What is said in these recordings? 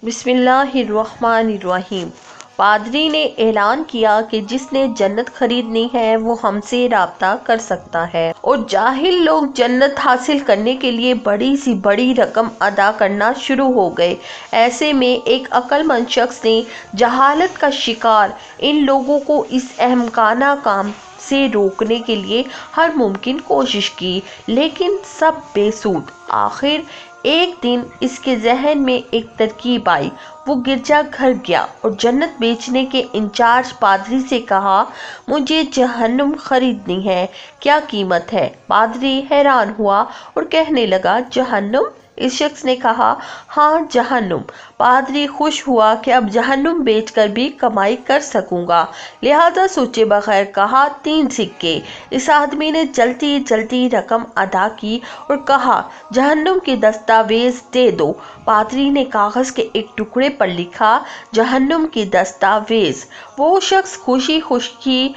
بسم اللہ الرحمن الرحیم۔ پادری نے اعلان کیا کہ جس نے جنت خریدنی ہے وہ ہم سے رابطہ کر سکتا ہے، اور جاہل لوگ جنت حاصل کرنے کے لیے بڑی سی بڑی رقم ادا کرنا شروع ہو گئے۔ ایسے میں ایک عقل مند شخص نے جہالت کا شکار ان لوگوں کو اس احمقانہ کام سے روکنے کے لیے ہر ممکن کوشش کی، لیکن سب بے سود۔ آخر ایک دن اس کے ذہن میں ایک ترکیب آئی۔ وہ گرجا گھر گیا اور جنت بیچنے کے انچارج پادری سے کہا، مجھے جہنم خریدنی ہے، کیا قیمت ہے؟ پادری حیران ہوا اور کہنے لگا، جہنم؟ اس شخص نے کہا، ہاں جہنم۔ پادری خوش ہوا کہ اب جہنم بیچ کر بھی کمائی کر سکوں گا، لہذا سوچے بغیر کہا، 3 سکے۔ اس آدمی نے جلدی جلدی رقم ادا کی اور کہا، جہنم کے دستاویز دے دو۔ پادری نے کاغذ کے ایک ٹکڑے پر لکھا، جہنم کے دستاویز۔ وہ شخص خوشی خوشی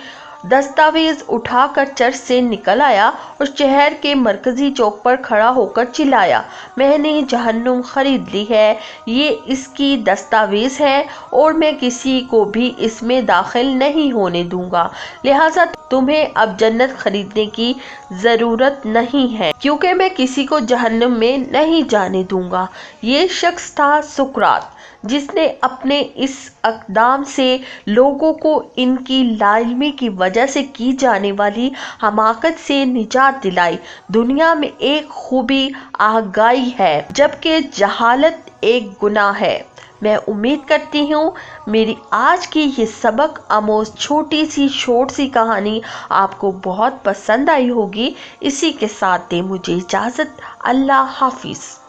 دستاویز اٹھا کر چرچ سے نکل آیا اور شہر کے مرکزی چوک پر کھڑا ہو کر چلایا، میں نے جہنم خرید لی ہے، یہ اس کی دستاویز ہے اور میں کسی کو بھی اس میں داخل نہیں ہونے دوں گا، لہذا تمہیں اب جنت خریدنے کی ضرورت نہیں ہے، کیونکہ میں کسی کو جہنم میں نہیں جانے دوں گا۔ یہ شخص تھا سقراط، جس نے اپنے اس اقدام سے لوگوں کو ان کی لا علمی کی وجہ سے کی جانے والی حماقت سے نجات دلائی۔ دنیا میں ایک خوبی آگاہی ہے، جبکہ جہالت ایک گناہ ہے۔ میں امید کرتی ہوں میری آج کی یہ سبق آموز چھوٹی سی شارٹ سی کہانی آپ کو بہت پسند آئی ہوگی۔ اسی کے ساتھ دیں مجھے اجازت، اللہ حافظ۔